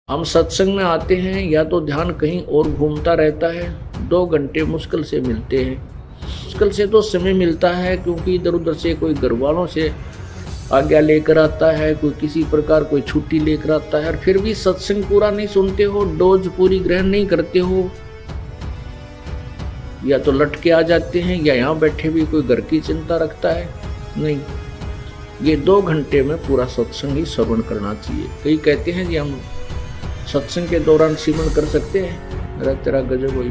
हम सत्संग में आते हैं या तो ध्यान कहीं और घूमता रहता है, 2 घंटे मुश्किल से मिलते हैं। मुश्किल से तो समय मिलता है क्योंकि इधर उधर से कोई घर वालों से आज्ञा लेकर आता है, कोई किसी प्रकार कोई छुट्टी लेकर आता है, और फिर भी सत्संग पूरा नहीं सुनते हो, डोज पूरी ग्रहण नहीं करते हो, या तो लटके आ जाते हैं या यहाँ बैठे भी कोई घर की चिंता रखता है। नहीं, ये 2 घंटे में पूरा सत्संग ही श्रवण करना चाहिए। कई कहते हैं कि हम सत्संग के दौरान सिमरन कर सकते हैं। अरे तेरा गजब हो,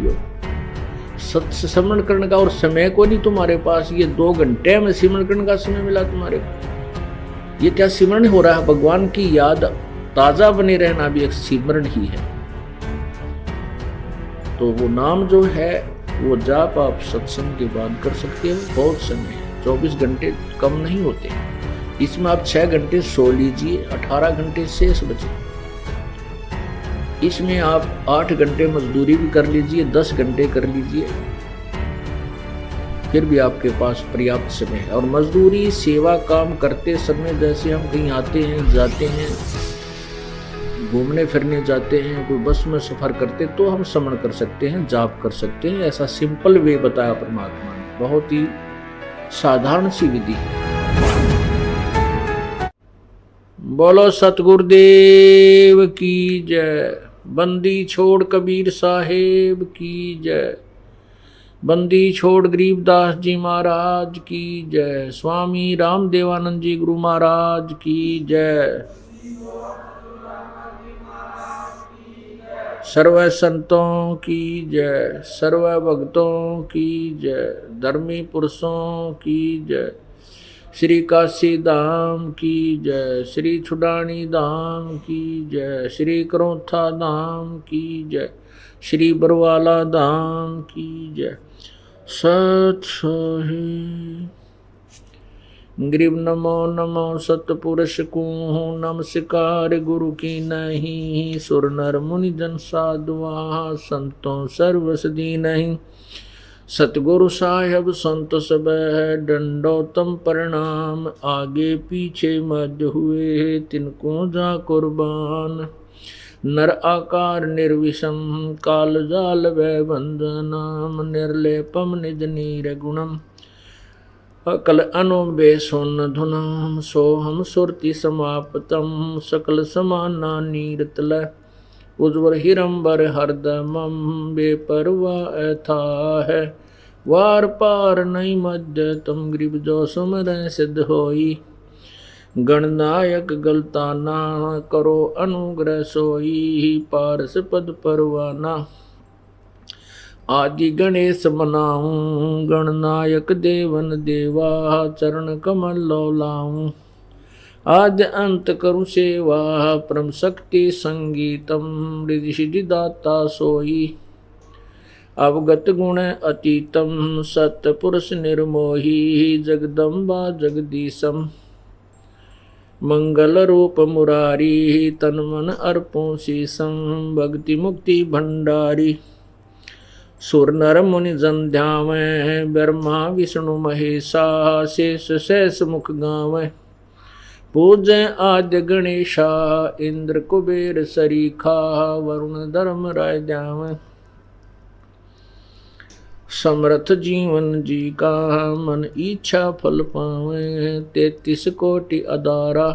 सत्संग सिमरन करने का और समय को नहीं तुम्हारे पास, ये 2 घंटे में सिमरन करने का समय मिला तुम्हारे को। ये क्या सिमरन हो रहा है? भगवान की याद ताजा बने रहना भी एक सिमरन ही है। तो वो नाम जो है वो जाप आप सत्संग के बाद कर सकते हो। बहुत समय है, 24 घंटे कम नहीं होते। इसमें आप 6 घंटे सो लीजिए, 18 घंटे शेष बचे। इसमें आप 8 घंटे मजदूरी भी कर लीजिए, 10 घंटे कर लीजिए, फिर भी आपके पास पर्याप्त समय है। और मजदूरी सेवा काम करते समय जैसे हम कहीं आते हैं जाते हैं, घूमने फिरने जाते हैं, कोई बस में सफर करते, तो हम स्मरण कर सकते हैं, जाप कर सकते हैं। ऐसा सिंपल वे बताया परमात्मा ने, बहुत ही साधारण सी विधि है। बोलो सतगुरुदेव की जय। बंदी छोड़ कबीर साहेब की जय। बंदी छोड़ गरीबदास जी महाराज की जय। स्वामी रामदेवानंद जी गुरु महाराज की जय। सर्व संतों की जय, सर्व भक्तों की जय, धर्मी पुरुषों की जय। श्री काशी धाम की जय, श्री छुडानी धाम की जय, श्री करोथा धाम की जय, श्री बरवाला धाम की जय। सत साहिब ग्रीब नमो नमो सतपुरुष को नमस्कार गुरु की नहीं। सुर नर मुनि जन साधुआ संतों सर्वसदी नहीं। सतगुरु साहेब संत सब है दंडोतम प्रणाम। आगे पीछे मध्य हुए तिनको जा कुर्बान। नर आकार निर्विषम काल जाल वै बंधनाम। निर्लेपम निज नीर गुणम अकल अनुबे सोन धुनाम। सोहम सुरति समाप्तम सकल समाना नीरतल। उज्ज्वल हिरंबर हरदमम बेपरवाह था है। वार पार नहीं मध्य तुम ग्रीब जो सुमर सिद्ध होई। गणनायक गलता ना करो अनुग्रह सोई। पारस पद परवाना आदि गणेश मनाऊं। गणनायक देवन देवा चरण कमल लौलाऊं। आद्य अंत करु सेवा परम शक्ति संगीतम। रिधि सिद्धि दाता सोई अवगत गुण अतीतम। सतपुरुष निर्मोही जगदम्बा जगदीशम। मंगल रूप मुरारी तन मन अर्पों शीसम। भक्ति मुक्ति भंडारी सुर नर मुनि जन ध्यावै। ब्रह्मा विष्णु महेशा शेष शेष मुख गावै। पूजय आद्य गणेशा इंद्र कुबेर सरीखा। वरुण धर्म राय ध्यावै। समर्थ जीवन जी का मन इच्छा फल पावै। 33 कोटि अदारा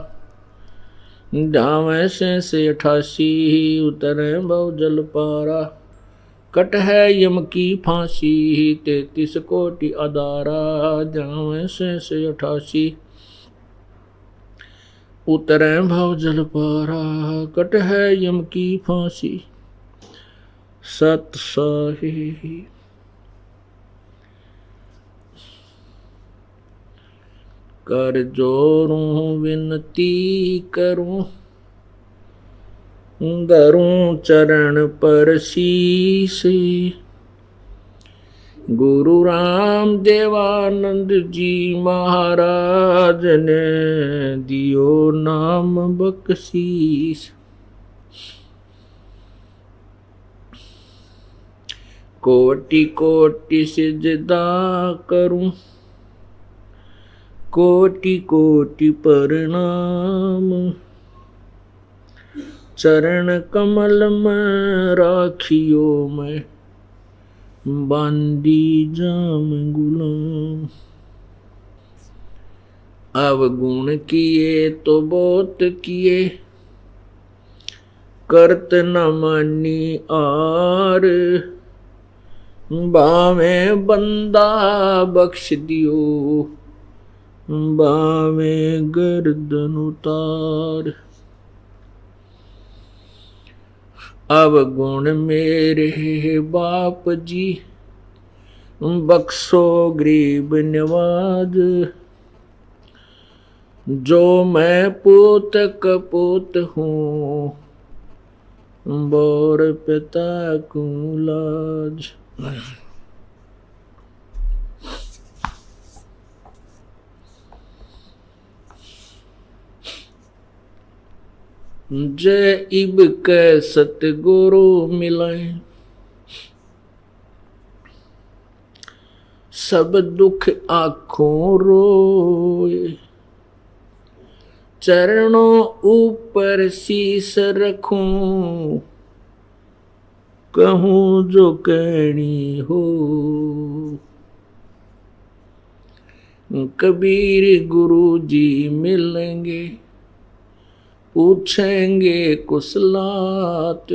ध्यावै से 88 उतरे भव जल पारा। कट है यम की फांसी 33 कोटि अदारा। ध्यावै से 88 उतरे भव जल पारा। कट है यम की फांसी। सत साहिब कर जोरूं विनती करूं। धरूं चरण पर शीस। गुरु राम देवानंद जी महाराज ने दियो नाम बख्शीस। कोटि कोटि सिजदा करूं। कोटि कोटि प्रणाम। चरण कमल में राखियो मैं बांदी जाम गुलाम। अवगुण किए तो बहुत किए करत न मानी आर। बामे बंदा बख्श दियो बामे गर्दन उतार। अवगुण मेरे बाप जी बख्शो गरीब नवाज। जो मैं पूत कपूत हूँ बोर पिता को लाज। जय इब के सतगुरु मिले सब दुख आँखों रोए। चरणों ऊपर शीस रखूं कहूँ जो कहनी हो। कबीर गुरु जी मिलेंगे पूछेंगे कुशलात।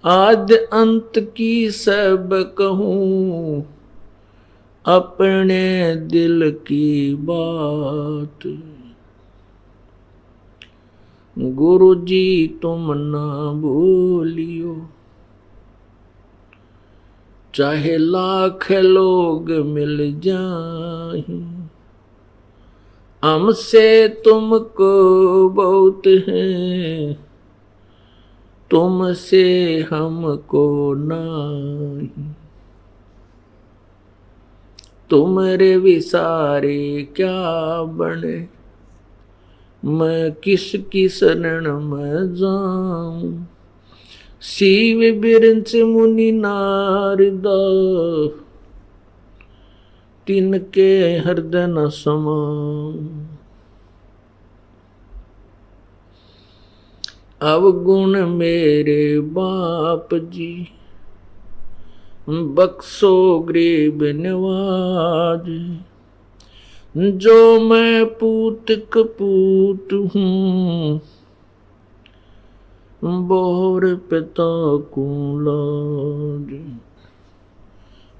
आद अंत की सब कहूँ अपने दिल की बात। गुरु जी तुम ना भूलियो चाहे लाख लोग मिल जाएं। हमसे तुमको बहुत है तुमसे हमको नहीं। तुम्हारे विसारे क्या बने मैं किसकी शरण में जाऊं। शिव बिरंच मुनि नारद तिनके हृदय न समाऊं। अवगुण मेरे बाप जी बख्शो गरीब नवाज। जो मैं पूत कपूत हूँ बोर पिता को लाज।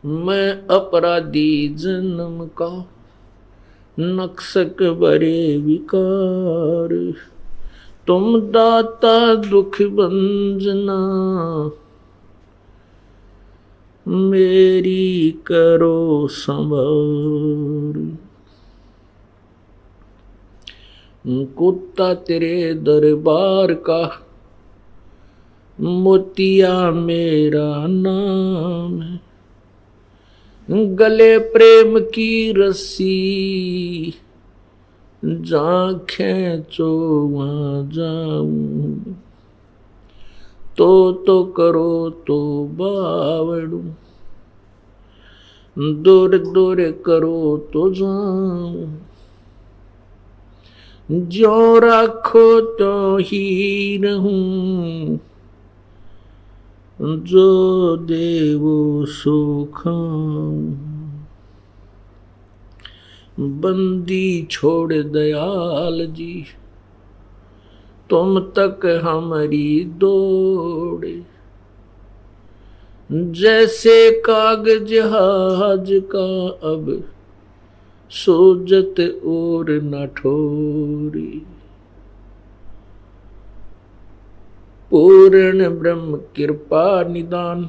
मैं अपराधी जन्म का नक्सक बरे विकार। तुम दाता दुख भंजना मेरी करो संभार। कुत्ता तेरे दरबार का मोतिया मेरा नाम है। गले प्रेम की रस्सी जहाँ खींचो वहाँ जाऊं। तो करो तो बावड़ू दूर दूर करो तो जाऊं। जो रखो तो ही रहूं जो देवो सो खाऊं। बंदी छोड़ दयाल जी तुम तक हमारी दौड़े। जैसे कागज जहाज का अब सोजत और न ठोरी। पूर्ण ब्रह्म कृपा निदान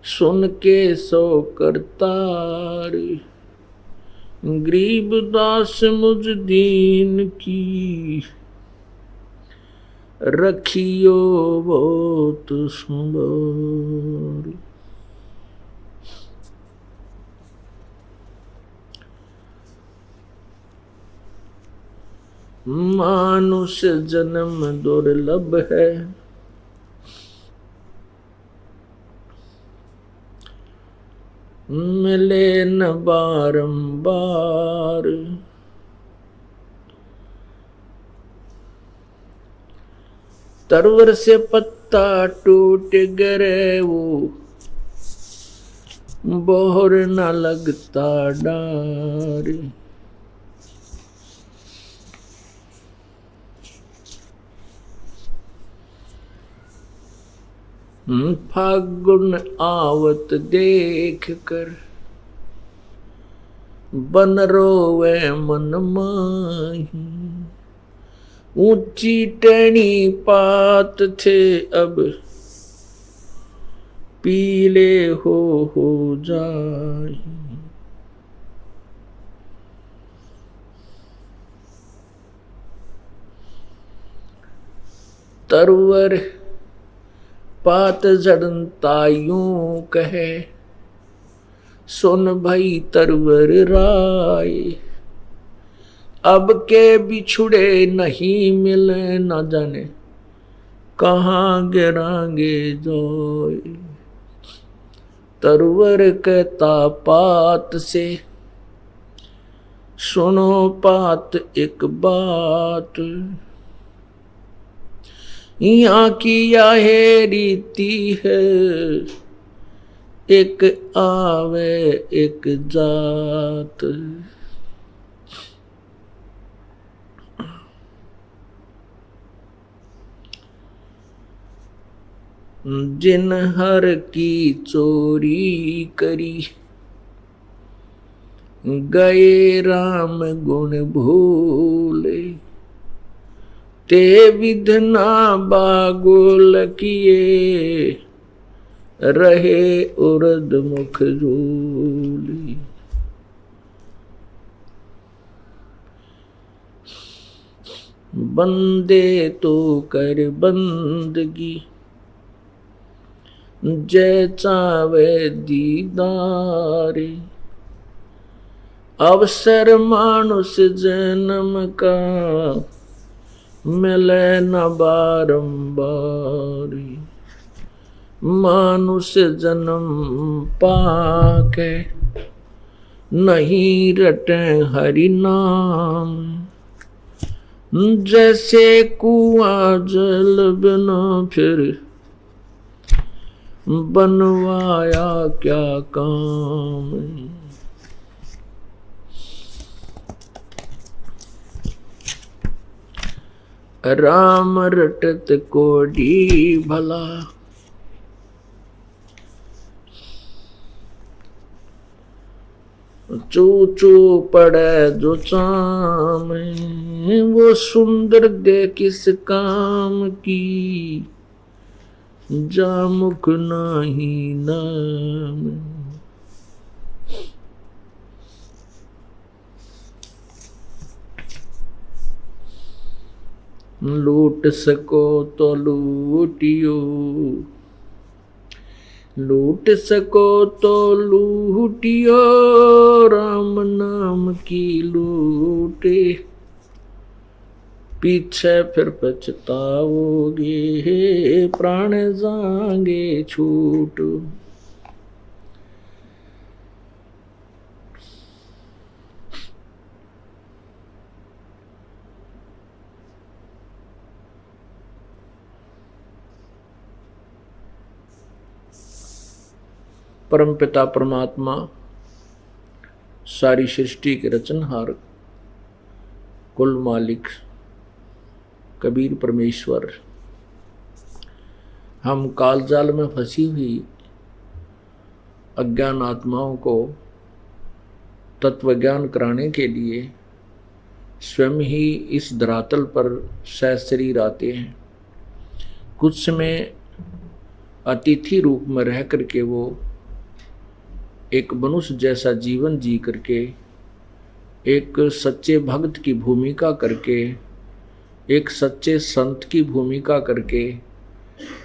सुन के सो करतार। गरीब दास मुझ दीन की रखियो बहुत संभार। मानुष जन्म दुर्लभ है मिले न बारंबार। तरवर से पत्ता टूट गरे वो बोहर न लगता डार। फागुन आवत देख कर बन रोवे मन माही। ऊंची टहनी पात थे अब पीले हो जाए। तरवर पात जड़ता यूं कहे सुन भाई तरवर राय। अब के बिछुड़े नहीं मिले न जाने कहाँ गिरांगे जोए। तरवर कहता पात से सुनो पात एक बात। यहाँ की यह रीति है एक आवे एक जात। जिन हर की चोरी करी गए राम गुण भूले। ते विधना बागुल किए रहे उर्द मुख झूली। बंदे तो कर बंदगी जय चावे दीदारे। अवसर मानुष जन्म का मिले न बारंबारी। मानुष जन्म पाके नहीं रटे हरि नाम। जैसे कुआं जल बिना फिर बनवाया क्या काम। राम रटत कोडी भला चू चू पड़े जो चाम। वो सुंदर दे किस काम की जा मुख नाही नाम। लूट सको तो लूटियो लूट सको तो लूटियो। राम नाम की लूटे पीछे फिर पछताओगे प्राण जाएंगे छूट। परमपिता परमात्मा सारी सृष्टि के रचनहार कुल मालिक कबीर परमेश्वर हम कालजाल में फंसी हुई अज्ञान आत्माओं को तत्वज्ञान कराने के लिए स्वयं ही इस धरातल पर सशरीर आते हैं। कुछ समय अतिथि रूप में रह करके वो एक मनुष्य जैसा जीवन जी करके एक सच्चे भक्त की भूमिका करके एक सच्चे संत की भूमिका करके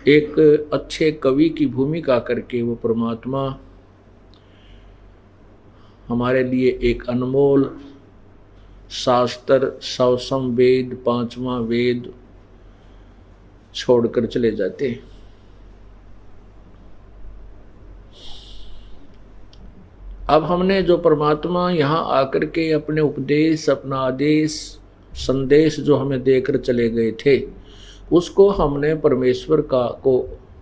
एक अच्छे कवि की भूमिका करके वो परमात्मा हमारे लिए एक अनमोल शास्त्र सवसम वेद पांचवा वेद छोड़कर चले जाते हैं। अब हमने जो परमात्मा यहाँ आकर के अपने उपदेश अपना आदेश संदेश जो हमें देकर चले गए थे उसको हमने परमेश्वर का को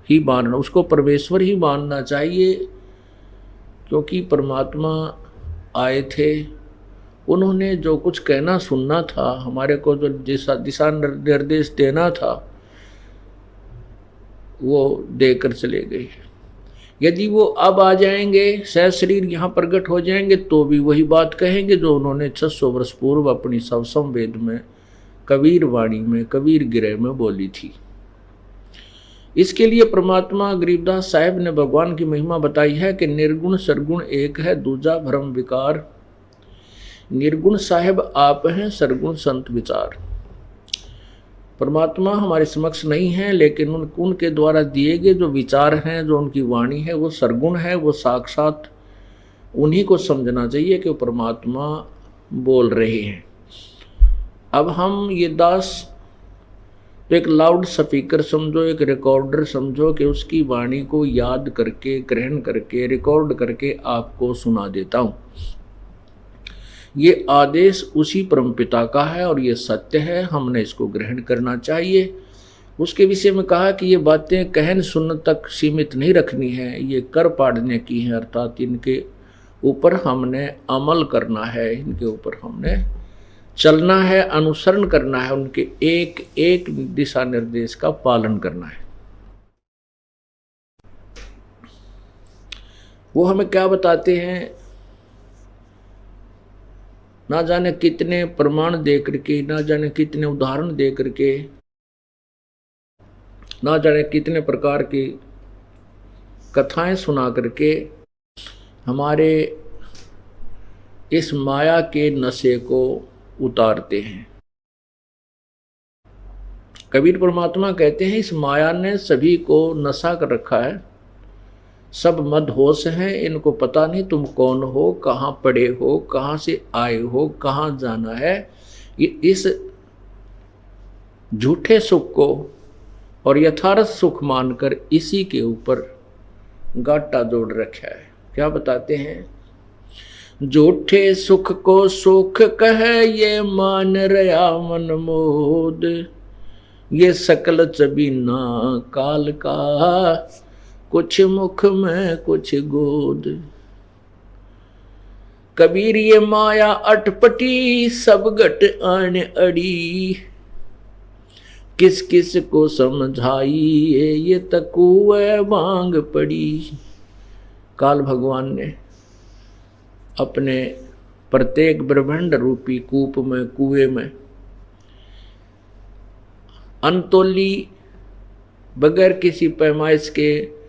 ही मानना, उसको परमेश्वर ही मानना चाहिए, क्योंकि परमात्मा आए थे, उन्होंने जो कुछ कहना सुनना था, हमारे को जो दिशा निर्देश देना था वो देकर चले गए। यदि वो अब आ जाएंगे, सहशरीर यहाँ प्रकट हो जाएंगे, तो भी वही बात कहेंगे जो उन्होंने 600 वर्ष पूर्व अपनी सवसम वेद में, कबीर वाणी में, कबीर गिरह में बोली थी। इसके लिए परमात्मा गरीबदास साहब ने भगवान की महिमा बताई है कि निर्गुण सरगुण एक है, दूजा भ्रम विकार। निर्गुण साहब आप हैं, सरगुण संत विचार। परमात्मा हमारे समक्ष नहीं है, लेकिन उनके द्वारा दिए गए जो विचार हैं, जो उनकी वाणी है, वो सरगुण है, वो साक्षात उन्हीं को समझना चाहिए कि परमात्मा बोल रहे हैं। अब हम ये दास तो एक लाउड स्पीकर समझो, एक रिकॉर्डर समझो कि उसकी वाणी को याद करके, ग्रहण करके, रिकॉर्ड करके आपको सुना देता हूँ। ये आदेश उसी परमपिता का है और ये सत्य है, हमने इसको ग्रहण करना चाहिए। उसके विषय में कहा कि ये बातें कहन सुनने तक सीमित नहीं रखनी है, ये कर पाड़ने की है, अर्थात इनके ऊपर हमने अमल करना है, इनके ऊपर हमने चलना है, अनुसरण करना है, उनके एक एक दिशा निर्देश का पालन करना है। वो हमें क्या बताते हैं, ना जाने कितने प्रमाण दे करके, ना जाने कितने उदाहरण दे करके, ना जाने कितने प्रकार की कथाएं सुना करके हमारे इस माया के नशे को उतारते हैं। कबीर परमात्मा कहते हैं इस माया ने सभी को नशा कर रखा है, सब मदहोश हैं, इनको पता नहीं तुम कौन हो, कहाँ पड़े हो, कहाँ से आए हो, कहाँ जाना है। ये इस झूठे सुख को और यथार्थ सुख मानकर इसी के ऊपर गाटा जोड़ रखा है। क्या बताते हैं, झूठे सुख को सुख कहे ये मान रहा मन मोद, ये सकल चबीना काल का, कुछ मुख में कुछ गोद। कबीर ये माया अटपटी, सब घट आन अड़ी, किस किस को समझाइए ये तकुए मांग पड़ी। काल भगवान ने अपने प्रत्येक ब्रह्मांड रूपी कूप में, कुएं में अनतोली बगैर किसी पैमाइश के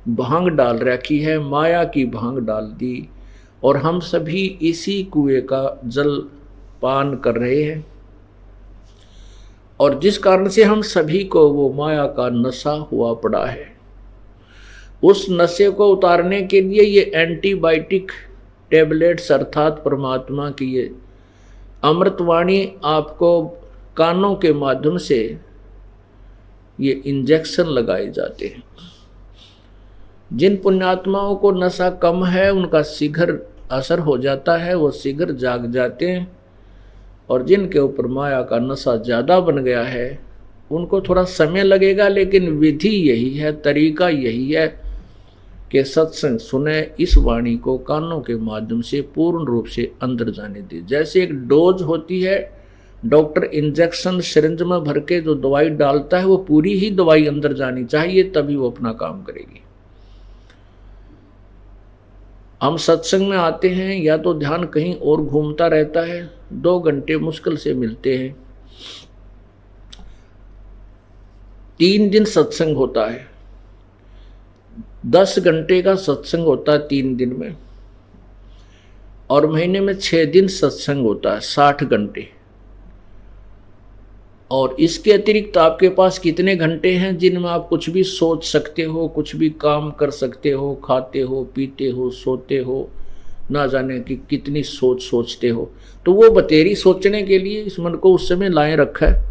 भांग डाल रखी है, माया की भांग डाल दी, और हम सभी इसी कुएं का जल पान कर रहे हैं। और जिस कारण से हम सभी को वो माया का नशा हुआ पड़ा है, उस नशे को उतारने के लिए ये एंटीबायोटिक टैबलेट्स अर्थात परमात्मा की ये अमृतवाणी आपको कानों के माध्यम से ये इंजेक्शन लगाए जाते हैं। जिन पुण्यात्माओं को नशा कम है उनका शीघ्र असर हो जाता है, वो शीघ्र जाग जाते हैं, और जिनके ऊपर माया का नशा ज़्यादा बन गया है उनको थोड़ा समय लगेगा, लेकिन विधि यही है, तरीका यही है कि सत्संग सुने, इस वाणी को कानों के माध्यम से पूर्ण रूप से अंदर जाने दे। जैसे एक डोज होती है, डॉक्टर इंजेक्शन सिरिंज में भर के जो दवाई डालता है वो पूरी ही दवाई अंदर जानी चाहिए, तभी वो अपना काम करेगी। हम सत्संग में आते हैं या तो ध्यान कहीं और घूमता रहता है, 2 घंटे मुश्किल से मिलते हैं। 3 दिन सत्संग होता है, 10 घंटे का सत्संग होता है 3 दिन में, और महीने में 6 दिन सत्संग होता है 60 घंटे। और इसके अतिरिक्त आपके पास कितने घंटे हैं जिनमें आप कुछ भी सोच सकते हो, कुछ भी काम कर सकते हो, खाते हो, पीते हो, सोते हो, ना जाने कि कितनी सोच सोचते हो। तो वो बतेरी सोचने के लिए इस मन को उस समय लाए रखा है।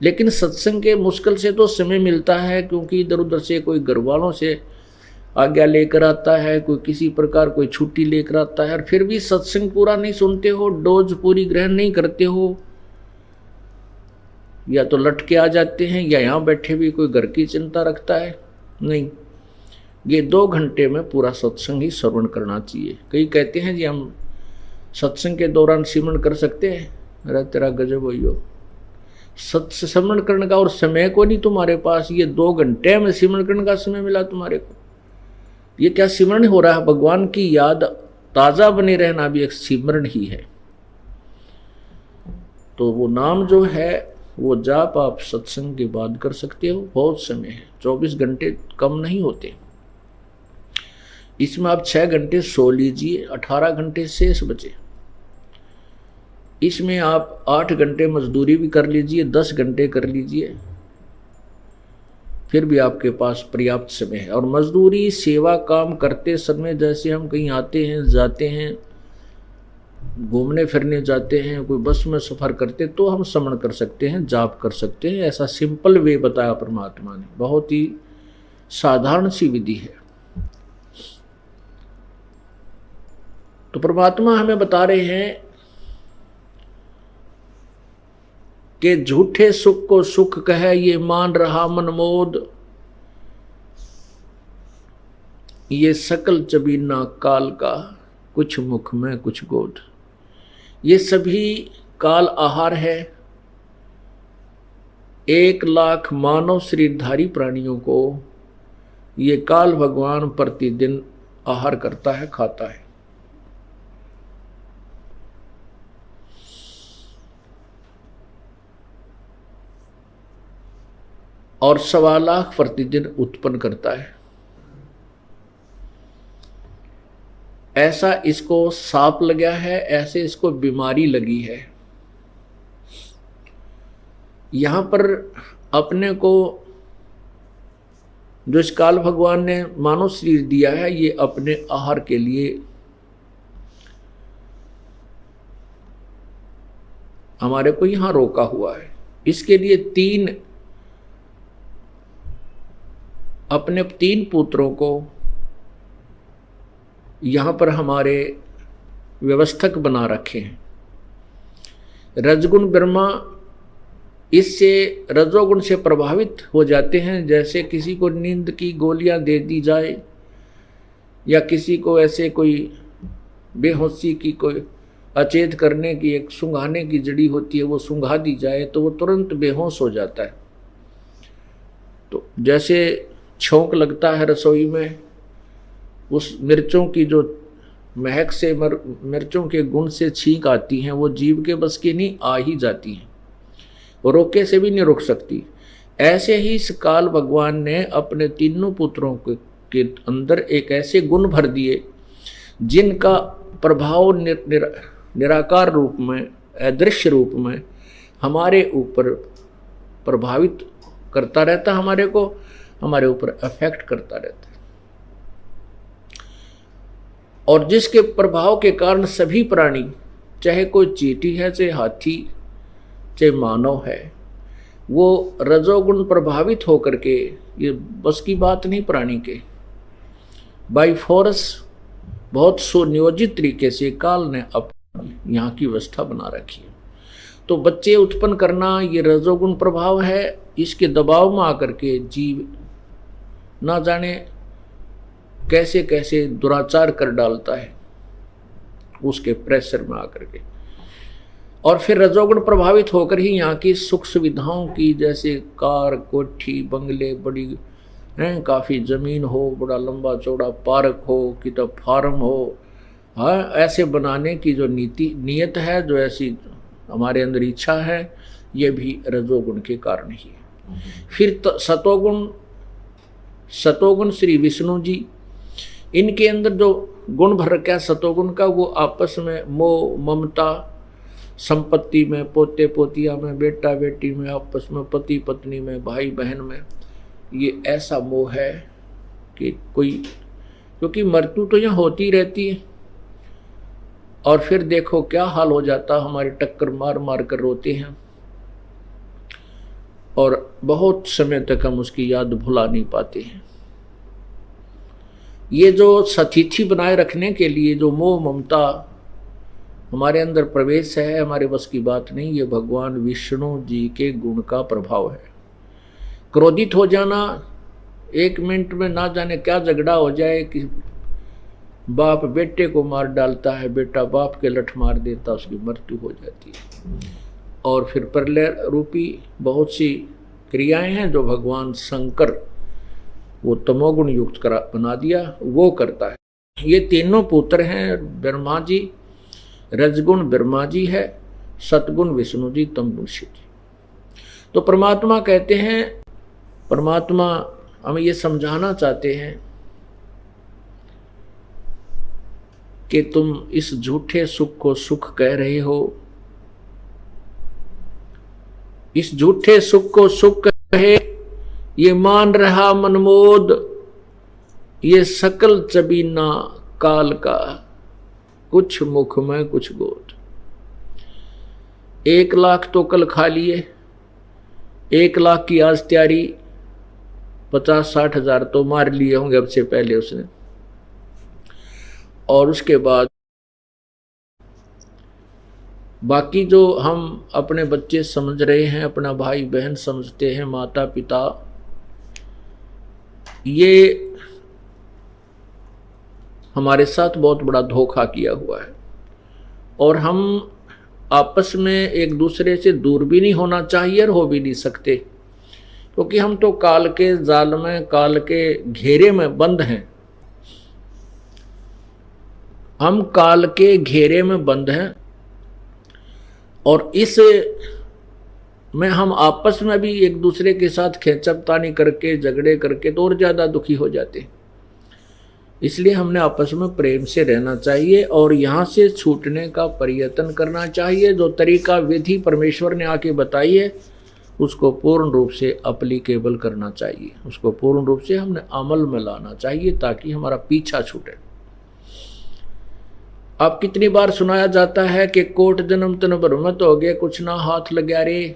लेकिन सत्संग के मुश्किल से तो समय मिलता है, क्योंकि इधर उधर से कोई घर वालों से आज्ञा लेकर आता है, कोई किसी प्रकार कोई छुट्टी लेकर आता है, और फिर भी सत्संग पूरा नहीं सुनते हो, डोज पूरी ग्रहण नहीं करते हो, या तो लटके आ जाते हैं या यहाँ बैठे भी कोई घर की चिंता रखता है। नहीं, ये 2 घंटे में पूरा सत्संग ही श्रवण करना चाहिए। कई कहते हैं जी हम सत्संग के दौरान सिमरन कर सकते हैं। अरे तेरा गजब हो, सिमरन करने का और समय को नहीं तुम्हारे पास, ये 2 घंटे में सिमरन करने का समय मिला तुम्हारे को। ये क्या सिमरन हो रहा है? भगवान की याद ताजा बने रहना भी एक सिमरन ही है। तो वो नाम जो है वो जाप आप सत्संग के बाद कर सकते हो। बहुत समय है, 24 घंटे कम नहीं होते। इसमें आप 6 घंटे सो लीजिए, 18 घंटे शेष बचे। इसमें आप 8 घंटे मजदूरी भी कर लीजिए, 10 घंटे कर लीजिए, फिर भी आपके पास पर्याप्त समय है। और मजदूरी सेवा काम करते समय जैसे हम कहीं आते हैं जाते हैं, घूमने फिरने जाते हैं, कोई बस में सफ़र करते, तो हम स्मरण कर सकते हैं, जाप कर सकते हैं। ऐसा सिंपल वे बताया परमात्मा ने, बहुत ही साधारण सी विधि है। तो परमात्मा हमें बता रहे हैं कि झूठे सुख को सुख कहे ये मान रहा मनमोद, ये सकल चबीना काल का, कुछ मुख में कुछ गोद। ये सभी काल आहार है। 1 लाख मानव शरीरधारी प्राणियों को ये काल भगवान प्रतिदिन आहार करता है, खाता है। और 1.25 लाख प्रतिदिन उत्पन्न करता है। ऐसा इसको सांप लगा है, ऐसे इसको बीमारी लगी है। यहां पर अपने को जो इस काल भगवान ने मानव शरीर दिया है, ये अपने आहार के लिए हमारे को यहां रोका हुआ है। इसके लिए 3 अपने 3 पुत्रों को यहाँ पर हमारे व्यवस्थक बना रखे हैं। रजगुण ब्रह्मा इससे रजोगुण से प्रभावित हो जाते हैं। जैसे किसी को नींद की गोलियां दे दी जाए या किसी को ऐसे कोई बेहोशी की कोई अचेत करने की एक सूंघाने की जड़ी होती है, वो सूंघा दी जाए तो वो तुरंत बेहोश हो जाता है। तो जैसे छोंक लगता है रसोई में, उस मिर्चों की जो महक से मिर्चों के गुण से छींक आती हैं, वो जीव के बस की नहीं, आ ही जाती हैं, वो रोके से भी नहीं रुक सकती। ऐसे ही इस काल भगवान ने अपने तीनों पुत्रों के अंदर एक ऐसे गुण भर दिए जिनका प्रभाव निराकार रूप में, अदृश्य रूप में हमारे ऊपर प्रभावित करता रहता, हमारे ऊपर अफेक्ट करता रहता है। और जिसके प्रभाव के कारण सभी प्राणी, चाहे कोई चींटी है, चाहे हाथी, चाहे मानव है, वो रजोगुण प्रभावित होकर के, ये बस की बात नहीं प्राणी के, बाई फोर्स बहुत सुनियोजित तरीके से काल ने अपनी यहाँ की व्यवस्था बना रखी है। तो बच्चे उत्पन्न करना ये रजोगुण प्रभाव है। इसके दबाव में आकर के जीव ना जाने कैसे कैसे दुराचार कर डालता है, उसके प्रेशर में आकर के। और फिर रजोगुण प्रभावित होकर ही यहाँ की सुख सुविधाओं की, जैसे कार, कोठी, बंगले, बड़ी हैं, काफ़ी ज़मीन हो, बड़ा लंबा चौड़ा पार्क हो, किताब फार्म हो, हाँ, ऐसे बनाने की जो नियत है, जो ऐसी हमारे अंदर इच्छा है, ये भी रजोगुण के कारण ही है। फिर सतोगुण श्री विष्णु जी, इनके अंदर जो गुण भर रखा है सतोगुण का, वो आपस में मोह ममता, संपत्ति में, पोते पोतिया में, बेटा बेटी में, आपस में, पति पत्नी में, भाई बहन में, ये ऐसा मोह है कि कोई, क्योंकि मृत्यु तो यहाँ होती रहती है। और फिर देखो क्या हाल हो जाता, हमारे टक्कर मार मार कर रोते हैं और बहुत समय तक हम उसकी याद भुला नहीं पाते हैं। ये जो सतिथि बनाए रखने के लिए जो मोह ममता हमारे अंदर प्रवेश है, हमारे बस की बात नहीं। ये भगवान विष्णु जी के गुण का प्रभाव है। क्रोधित हो जाना, 1 मिनट में ना जाने क्या झगड़ा हो जाए कि बाप बेटे को मार डालता है, बेटा बाप के लठ मार देता, उसकी मृत्यु हो जाती है। और फिर प्रलय रूपी बहुत सी क्रियाएं हैं जो भगवान शंकर वो तमोगुण युक्त बना दिया, वो करता है। ये तीनों पुत्र हैं ब्रह्मा जी, रजगुण ब्रह्मा जी है, सतगुण विष्णु जी, तमगुण शिव जी। तो परमात्मा कहते हैं, परमात्मा हमें ये समझाना चाहते हैं कि तुम इस झूठे सुख को सुख कह रहे हो, इस झूठे सुख को सुख कहे, ये मान रहा मनमोद, ये सकल चबीना काल का, कुछ मुख में कुछ गोद। 1 लाख तो कल खा लिए, 1 लाख की आज तैयारी, 50-60 हजार तो मार लिए होंगे अब से पहले उसने। और उसके बाद बाकी जो हम अपने बच्चे समझ रहे हैं, अपना भाई बहन समझते हैं, माता पिता, ये हमारे साथ बहुत बड़ा धोखा किया हुआ है। और हम आपस में एक दूसरे से दूर भी नहीं होना चाहिए और हो भी नहीं सकते, क्योंकि हम तो काल के जाल में, काल के घेरे में बंद हैं। हम काल के घेरे में बंद हैं और इस में हम आपस में भी एक दूसरे के साथ खींचतानी करके, झगड़े करके तो और ज़्यादा दुखी हो जाते हैं। इसलिए हमने आपस में प्रेम से रहना चाहिए और यहाँ से छूटने का प्रयत्न करना चाहिए। जो तरीका विधि परमेश्वर ने आके बताई है उसको पूर्ण रूप से अप्लीकेबल करना चाहिए, उसको पूर्ण रूप से हमने अमल में लाना चाहिए ताकि हमारा पीछा छूटे। अब कितनी बार सुनाया जाता है कि कोट जन्म तन भ्रमत हो गए, कुछ ना हाथ लगा रे,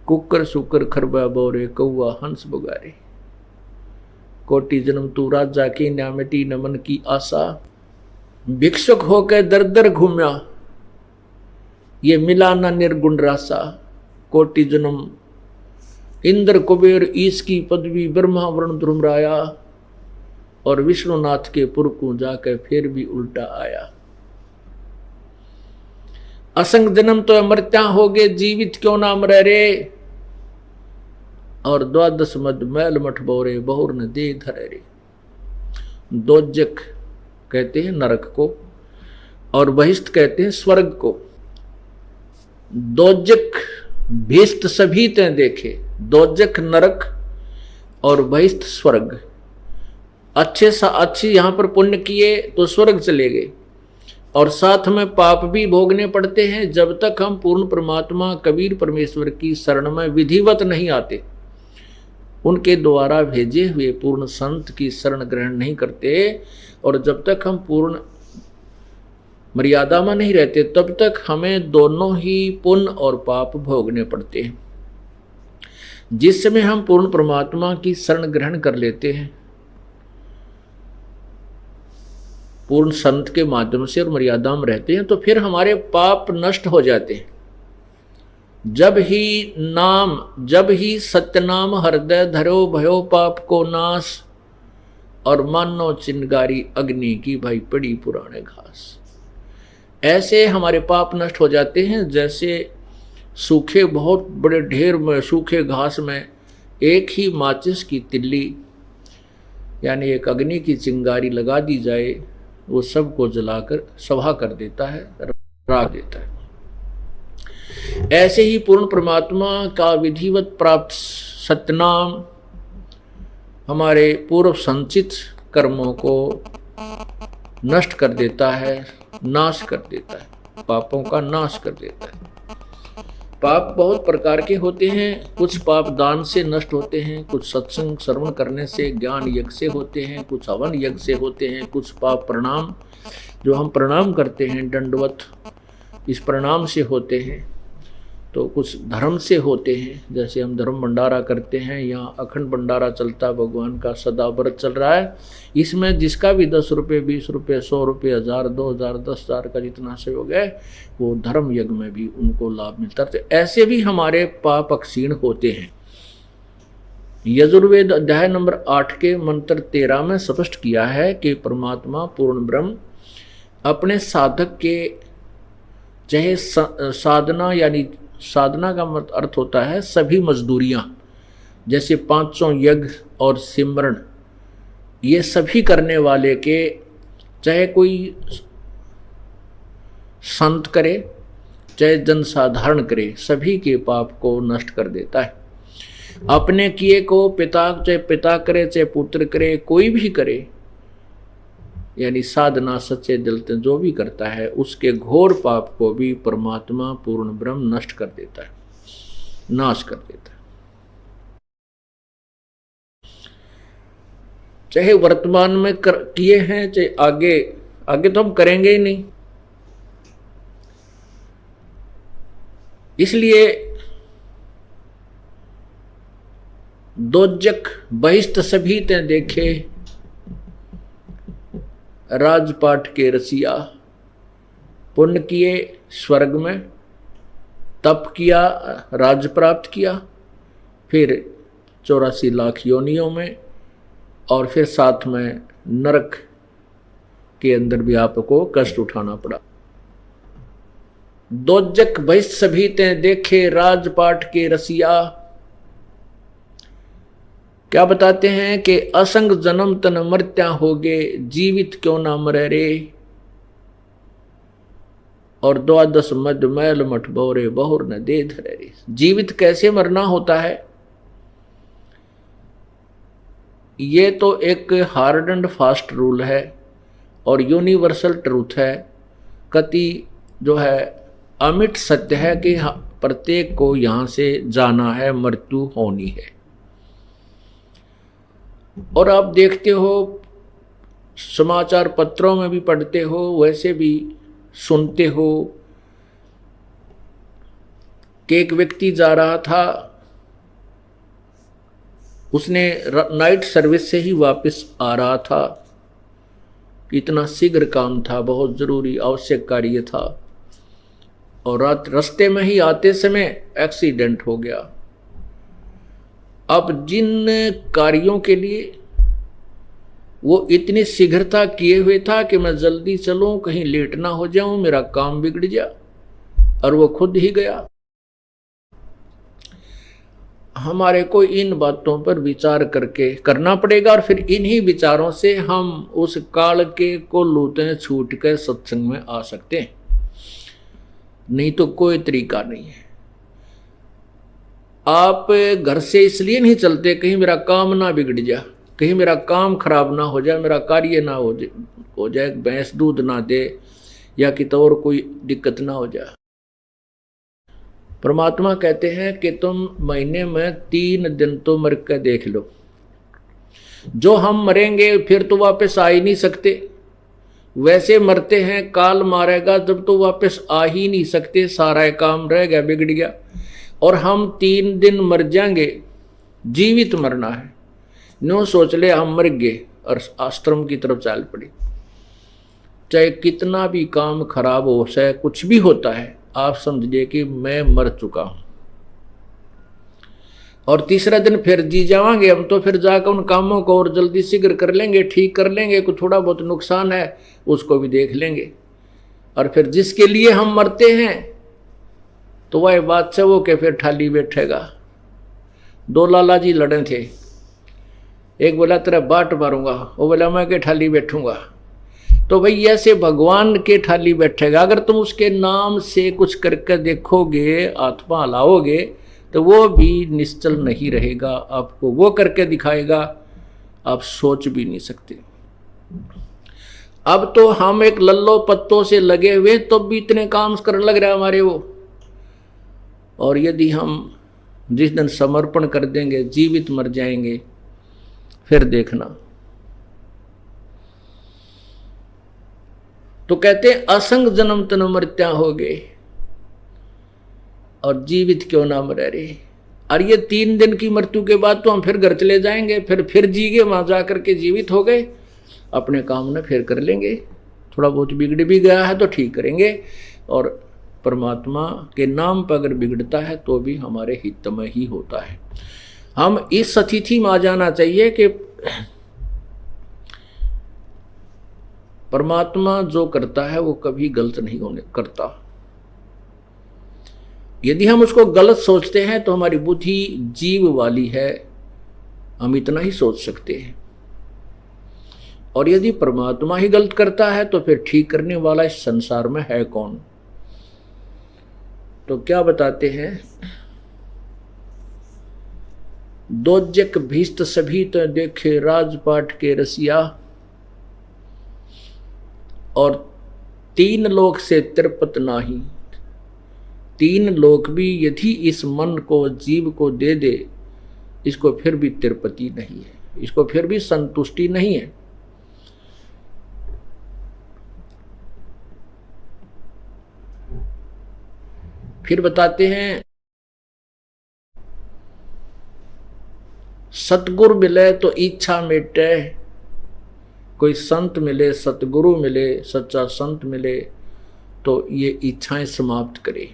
कुकर सुकर खरबा बोरे, कौआ हंस बुगारे। कोटि जन्म तू राजा की, ना मिटी न मन की आशा, भिक्षुक होकर दर दर घूम्या, ये मिला ना निर्गुण रासा। कोटि जन्म इंद्र कुबेर ईश की पदवी, ब्रह्मा वरुण ध्रुमराया, और विष्णुनाथ के पुर को जाकर फिर भी उल्टा आया। असंग जन्म तो अमृत्या हो गए, जीवित क्यों ना मर रे, और 12 मद मैल मठ बोरे, बहुर न दे धरे रे। दोजक कहते हैं नरक को और बहिष्ठ कहते हैं स्वर्ग को। दोजक भीष्ट सभी ते देखे, दोजक नरक और बहिष्ठ स्वर्ग। अच्छे सा अच्छी यहाँ पर पुण्य किए तो स्वर्ग चले गए और साथ में पाप भी भोगने पड़ते हैं जब तक हम पूर्ण परमात्मा कबीर परमेश्वर की शरण में विधिवत नहीं आते, उनके द्वारा भेजे हुए पूर्ण संत की शरण ग्रहण नहीं करते। और जब तक हम पूर्ण मर्यादा में नहीं रहते तब तक हमें दोनों ही पुण्य और पाप भोगने पड़ते हैं। जिस समय हम पूर्ण परमात्मा की शरण ग्रहण कर लेते हैं पूर्ण संत के माध्यम से और मर्यादा में रहते हैं तो फिर हमारे पाप नष्ट हो जाते हैं। जब ही सत्यनाम हृदय धरो, भयो पाप को नाश, और मानो चिंगारी अग्नि की भाई पड़ी पुराने घास। ऐसे हमारे पाप नष्ट हो जाते हैं जैसे सूखे बहुत बड़े ढेर में सूखे घास में एक ही माचिस की तिल्ली यानी एक अग्नि की चिंगारी लगा दी जाए, वो सबको जलाकर सभा कर देता है, राख देता है। ऐसे ही पूर्ण परमात्मा का विधिवत प्राप्त सतनाम हमारे पूर्व संचित कर्मों को नष्ट कर देता है, नाश कर देता है, पापों का नाश कर देता है। पाप बहुत प्रकार के होते हैं, कुछ पाप दान से नष्ट होते हैं, कुछ सत्संग श्रवण करने से, ज्ञान यज्ञ से होते हैं, कुछ हवन यज्ञ से होते हैं, कुछ पाप प्रणाम जो हम प्रणाम करते हैं दंडवत, इस प्रणाम से होते हैं। तो कुछ धर्म से होते हैं, जैसे हम धर्म भंडारा करते हैं, यहाँ अखंड भंडारा चलता है, भगवान का सदा व्रत चल रहा है। इसमें जिसका भी 10 रुपये, 20 रुपये, 100 रुपये, 1000, 2000, 10,000 का जितना सहयोग है वो धर्म यज्ञ में भी उनको लाभ मिलता है। तो ऐसे भी हमारे पाप क्षीण होते हैं। यजुर्वेद अध्याय नंबर 8 के मंत्र 13 में स्पष्ट किया है कि परमात्मा पूर्ण ब्रह्म अपने साधक के, चाहे साधना, यानी साधना का अर्थ होता है सभी मजदूरियां, जैसे 500 यज्ञ और सिमरण, ये सभी करने वाले के, चाहे कोई संत करे चाहे जनसाधारण करे, सभी के पाप को नष्ट कर देता है। अपने किए को पिता, चाहे पिता करे चाहे पुत्र करे, कोई भी करे, यानी साधना सच्चे दिल से जो भी करता है उसके घोर पाप को भी परमात्मा पूर्ण ब्रह्म नष्ट कर देता है, नाश कर देता है। चाहे वर्तमान में किए हैं चाहे आगे, आगे तो हम करेंगे ही नहीं। इसलिए दोजक बहिष्ठ सभी ते देखे, राजपाट के रसिया, पुण्य किए स्वर्ग में, तप किया राज प्राप्त किया, फिर 84 लाख योनियों में, और फिर साथ में नरक के अंदर भी आपको कष्ट उठाना पड़ा। दोजक बहिष्ठ सभी ते देखे, राजपाट के रसिया, क्या बताते हैं कि असंग जन्म तन मृत्या होगे, जीवित क्यों ना मरे रे, और 12 मद मैल मठ बोरे, बहुर न दे धरे रे। जीवित कैसे मरना होता है, ये तो एक हार्ड एंड फास्ट रूल है और यूनिवर्सल ट्रूथ है, कति जो है अमिट सत्य है कि प्रत्येक को यहां से जाना है, मृत्यु होनी है। और आप देखते हो, समाचार पत्रों में भी पढ़ते हो, वैसे भी सुनते हो कि एक व्यक्ति जा रहा था, उसने नाइट सर्विस से ही वापस आ रहा था, इतना शीघ्र काम था, बहुत जरूरी आवश्यक कार्य था, और रास्ते में ही आते समय एक्सीडेंट हो गया। अब जिन कार्यों के लिए वो इतनी शीघ्रता किए हुए था कि मैं जल्दी चलूं, कहीं लेट ना हो जाऊं, मेरा काम बिगड़ जा, और वो खुद ही गया। हमारे को इन बातों पर विचार करके करना पड़ेगा, और फिर इन्हीं विचारों से हम उस काल के को लूटे छूट कर सत्संग में आ सकते हैं, नहीं तो कोई तरीका नहीं है। आप घर से इसलिए नहीं चलते कहीं मेरा काम ना बिगड़ जा, कहीं मेरा काम खराब ना हो जाए, मेरा कार्य ना हो जाए, भैंस दूध ना दे, या कि तो और कोई दिक्कत ना हो जाए। परमात्मा कहते हैं कि तुम महीने में 3 दिन तो मर कर देख लो, जो हम मरेंगे फिर तो वापस आ ही नहीं सकते, वैसे मरते हैं काल मारेगा जब तो वापस आ ही नहीं सकते, सारा काम रह गया, बिगड़ गया। और हम 3 दिन मर जाएंगे, जीवित मरना है, नो सोच ले हम मर गए और आश्रम की तरफ चाल पड़ी। चाहे कितना भी काम खराब हो, चाहे कुछ भी होता है, आप समझिए कि मैं मर चुका हूं, और तीसरा दिन फिर जी जावांगे हम, तो फिर जाकर उन कामों को और जल्दी शीघ्र कर लेंगे, ठीक कर लेंगे, कुछ थोड़ा बहुत नुकसान है उसको भी देख लेंगे। और फिर जिसके लिए हम मरते हैं तो वह बात से वो के फिर ठाली बैठेगा। 2 लाला जी लड़े थे, एक बोला तेरा बाट मारूंगा, वो बोला मैं के ठाली बैठूंगा। तो भाई ऐसे भगवान के ठाली बैठेगा, अगर तुम उसके नाम से कुछ करके देखोगे, आत्मा हलाओगे, तो वो भी निश्चल नहीं रहेगा, आपको वो करके दिखाएगा, आप सोच भी नहीं सकते। अब तो हम एक लल्लो पत्तों से लगे हुए तो भी इतने काम कर लग रहा है हमारे वो, और यदि हम जिस दिन समर्पण कर देंगे, जीवित मर जाएंगे, फिर देखना। तो कहते असंग जन्म तन मृत्या हो गए। और जीवित क्यों ना मरे रे। और ये 3 दिन की मृत्यु के बाद तो हम फिर घर चले जाएंगे, फिर जीगे, वहां जाकर के जीवित हो गए, अपने काम ने फिर कर लेंगे। थोड़ा बहुत बिगड़ भी गया है तो ठीक करेंगे, और परमात्मा के नाम पर अगर बिगड़ता है तो भी हमारे हित में ही होता है। हम इस स्थिति में आ जाना चाहिए कि परमात्मा जो करता है वो कभी गलत नहीं होने करता। यदि हम उसको गलत सोचते हैं तो हमारी बुद्धि जीव वाली है, हम इतना ही सोच सकते हैं। और यदि परमात्मा ही गलत करता है तो फिर ठीक करने वाला इस संसार में है कौन। तो क्या बताते हैं, दोजक भीष्ट सभी तो देखे राजपाट के रसिया, और 3 लोक से तिरपत नाही। 3 लोक भी यदि इस मन को जीव को दे दे, इसको फिर भी तिरपति नहीं है, इसको फिर भी संतुष्टि नहीं है। फिर बताते हैं, सतगुरु मिले तो इच्छा मिटे। कोई संत मिले, सतगुरु मिले, सच्चा संत मिले तो ये इच्छाएं समाप्त करे,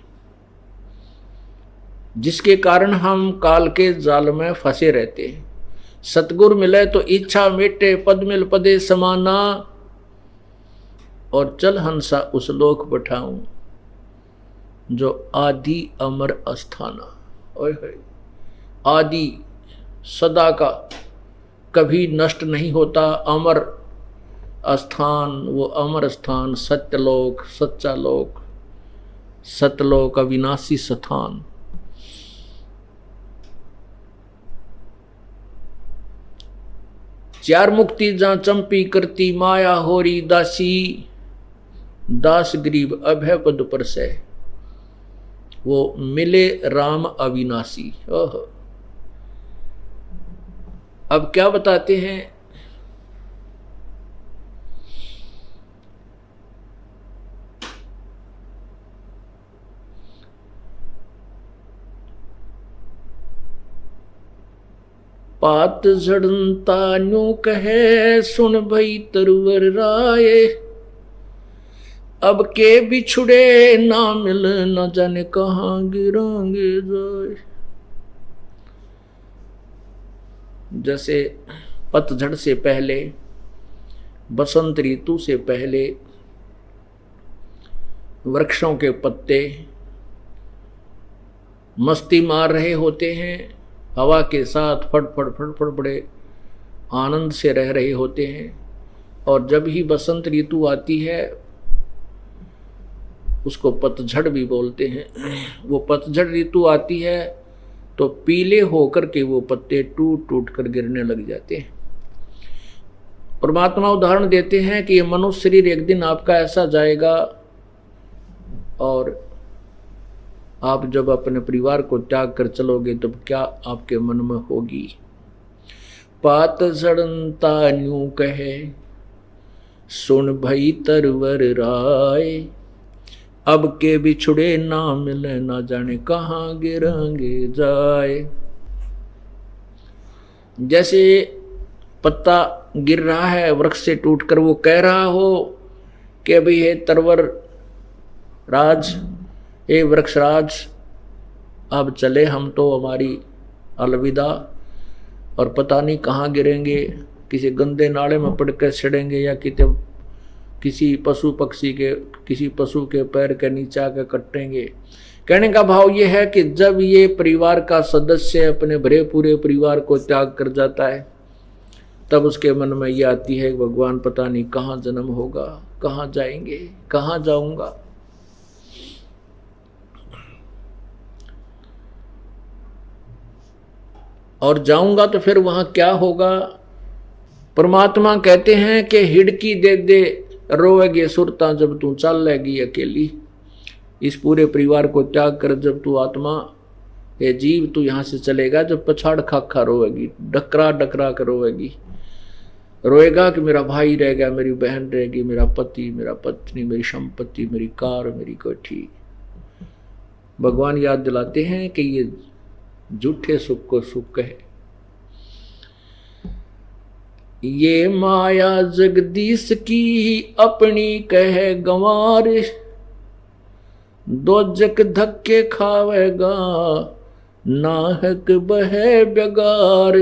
जिसके कारण हम काल के जाल में फंसे रहते हैं। सतगुरु मिले तो इच्छा मिटे, पद मिल पदे समाना, और चल हंसा उस लोक बैठाऊं जो आदि अमर अस्थाना। ओए होए, आदि सदा का, कभी नष्ट नहीं होता, अमर स्थान, वो अमर स्थान, सत्यलोक, सच्चा लोक, सतलोक, अविनाशी स्थान। चार मुक्ति जहां चंपी करती, माया होरी दासी, दास गरीब अभय पद पर से, वो मिले राम अविनाशी। ओह, अब क्या बताते हैं, पात झड़ता न्यू कहे, सुन भई तरवर राय, अब के बिछुड़े ना मिल, न जाने कहाँ गिरांगे जाए। जैसे पतझड़ से पहले, बसंत ऋतु से पहले वृक्षों के पत्ते मस्ती मार रहे होते हैं, हवा के साथ फटफट फटफट बड़े आनंद से रह रहे होते हैं। और जब ही बसंत ऋतु आती है, उसको पतझड़ भी बोलते हैं, वो पतझड़ ऋतु आती है तो पीले होकर के वो पत्ते टूट टूट कर गिरने लग जाते हैं। परमात्मा उदाहरण देते हैं कि ये मनुष्य शरीर एक दिन आपका ऐसा जाएगा, और आप जब अपने परिवार को त्याग कर चलोगे तब क्या आपके मन में होगी। पात झड़ता न्यू कहे, सुन भई तरवर राय, अब के बिछुड़े ना मिले, ना जाने कहाँ गिरांगे जाए। जैसे पत्ता गिर रहा है वृक्ष से टूटकर, वो कह रहा हो कि भाई हे तरवर राज, हे वृक्षराज, अब चले हम तो, हमारी अलविदा, और पता नहीं कहाँ गिरेंगे, किसी गंदे नाले में पड़ कर सड़ेंगे, या किसी पशु पक्षी के, किसी पशु के पैर के नीचे आकर कटेंगे। कहने का भाव ये है कि जब ये परिवार का सदस्य अपने भरे पूरे परिवार को त्याग कर जाता है, तब उसके मन में ये आती है, भगवान पता नहीं कहाँ जन्म होगा, कहाँ जाएंगे, कहाँ जाऊंगा। और जाऊंगा तो फिर वहां क्या होगा। परमात्मा कहते हैं कि हिड़की दे दे रोएगे सुरता, जब तू चल लेगी अकेली। इस पूरे परिवार को त्याग कर जब तू आत्मा, ये जीव, तू यहाँ से चलेगा, जब पछाड़ खा खा रोएगी, डकरा डकरा कर रोएगी, रोएगा कि मेरा भाई रह गया, मेरी बहन रहेगी, मेरा पति, मेरा पत्नी, मेरी संपत्ति, मेरी कार, मेरी कोठी, भगवान याद दिलाते हैं कि ये झूठे सुख को सुख कहे। ये माया जगदीश की अपनी कहे गंवार, दोजक धक्के खावेगा नाहक बहे बेगार।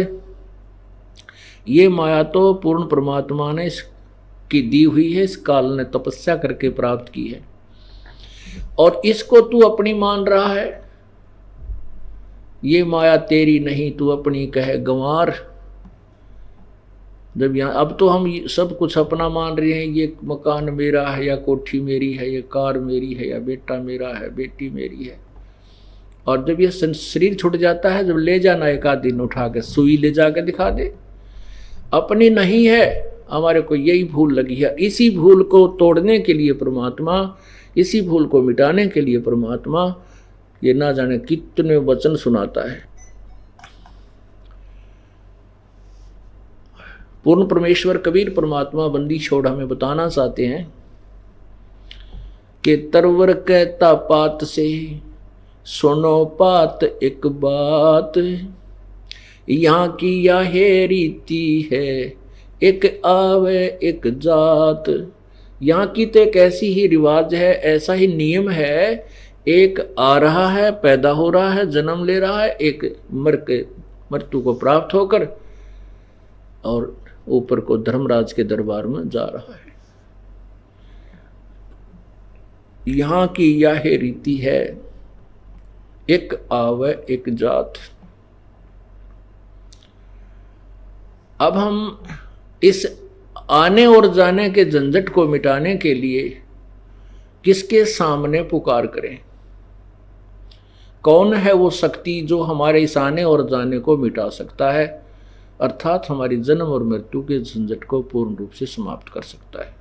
ये माया तो पूर्ण परमात्मा ने की दी हुई है, इस काल ने तपस्या करके प्राप्त की है, और इसको तू अपनी मान रहा है। ये माया तेरी नहीं, तू अपनी कहे गंवार। जब यहाँ अब तो हम सब कुछ अपना मान रहे हैं, ये मकान मेरा है या कोठी मेरी है, ये कार मेरी है या बेटा मेरा है, बेटी मेरी है। और जब ये शरीर छूट जाता है, जब ले जाना एक आध दिन उठा के सुई ले जाकर दिखा दे, अपनी नहीं है। हमारे को यही भूल लगी है। इसी भूल को तोड़ने के लिए परमात्मा, इसी भूल को मिटाने के लिए परमात्मा ये ना जाने कितने वचन सुनाता है। पूर्ण परमेश्वर कबीर परमात्मा बंदी छोड़ हमें बताना चाहते हैं कि तरवर कहता पात से सुनो पात एक बात, यहाँ की यह रीति है एक आवे एक जात। यहाँ की तो एक ऐसी ही रिवाज है, ऐसा ही नियम है। एक आ रहा है, पैदा हो रहा है, जन्म ले रहा है, एक मृत्यु को प्राप्त होकर और ऊपर को धर्मराज के दरबार में जा रहा है। यहाँ की यह रीति है एक आवे एक जात। अब हम इस आने और जाने के झंझट को मिटाने के लिए किसके सामने पुकार करें? कौन है वो शक्ति जो हमारे इस आने और जाने को मिटा सकता है, अर्थात हमारी जन्म और मृत्यु के झंझट को पूर्ण रूप से समाप्त कर सकता है?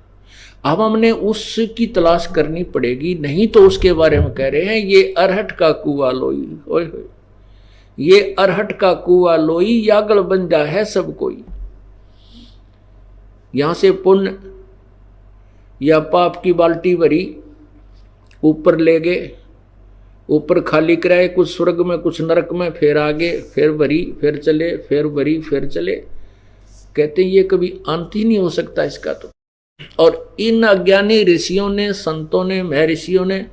अब हमने उसकी तलाश करनी पड़ेगी, नहीं तो उसके बारे में कह रहे हैं ये अरहट का कुआ लोई, ओए होए, ये अरहट का कुआ लोई, यागल बन जा है सब कोई। यहां से पुण्य या पाप की बाल्टी भरी, ऊपर ले गए, ऊपर खाली कराए, कुछ स्वर्ग में कुछ नरक में, फिर आगे, फिर भरी, फिर चले, फिर भरी, फिर चले। कहते हैं ये कभी अंत ही नहीं हो सकता इसका तो। और इन अज्ञानी ऋषियों ने, संतों ने, महर्षियों ने,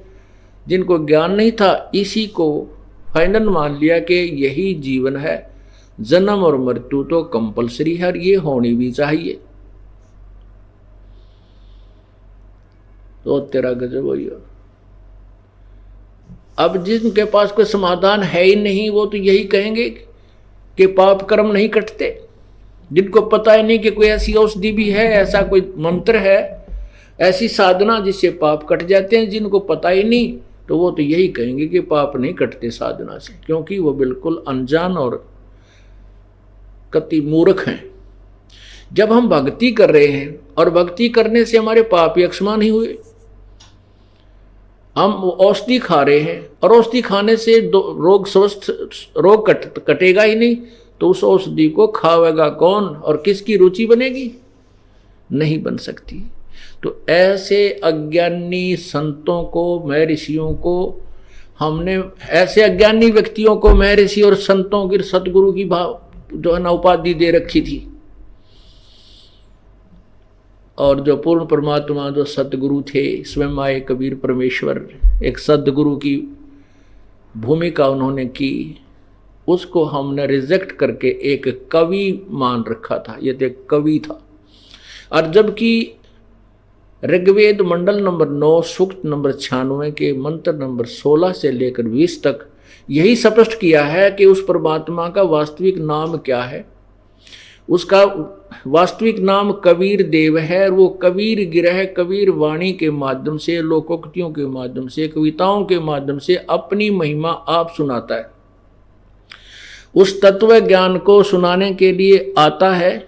जिनको ज्ञान नहीं था, इसी को फाइनल मान लिया कि यही जीवन है, जन्म और मृत्यु तो कंपलसरी है और ये होनी भी चाहिए। तो तेरा गजब हो। अब जिनके पास कोई समाधान है ही नहीं, वो तो यही कहेंगे कि पाप कर्म नहीं कटते। जिनको पता ही नहीं कि कोई ऐसी औषधि भी है, ऐसा कोई मंत्र है, ऐसी साधना जिससे पाप कट जाते हैं, जिनको पता ही नहीं, तो वो तो यही कहेंगे कि पाप नहीं कटते साधना से, क्योंकि वो बिल्कुल अनजान और कति मूर्ख हैं। जब हम भक्ति कर रहे हैं और भक्ति करने से हमारे पाप यक्षमान ही हुए, हम औषधि खा रहे हैं और औषधि खाने से रोग कटेगा ही नहीं, तो उस औषधि को खावेगा कौन और किसकी रुचि बनेगी? नहीं बन सकती। तो ऐसे अज्ञानी संतों को, महर्षियों को हमने, ऐसे अज्ञानी व्यक्तियों को महर्षि और संतों की, सतगुरु की भाव जो है ना उपाधि दे रखी थी। और जो पूर्ण परमात्मा, जो सतगुरु थे, स्वयं आए कबीर परमेश्वर, एक सदगुरु की भूमिका उन्होंने की, उसको हमने रिजेक्ट करके एक कवि मान रखा था। ये तो एक कवि था। और जबकि ऋग्वेद मंडल नंबर 9 सूक्त नंबर 96 के मंत्र नंबर 16 से लेकर 20 तक यही स्पष्ट किया है कि उस परमात्मा का वास्तविक नाम क्या है। उसका वास्तविक नाम कबीर देव है और वो कबीर गिरह, कबीर वाणी के माध्यम से, लोकोक्तियों के माध्यम से, कविताओं के माध्यम से अपनी महिमा आप सुनाता है। उस तत्व ज्ञान को सुनाने के लिए आता है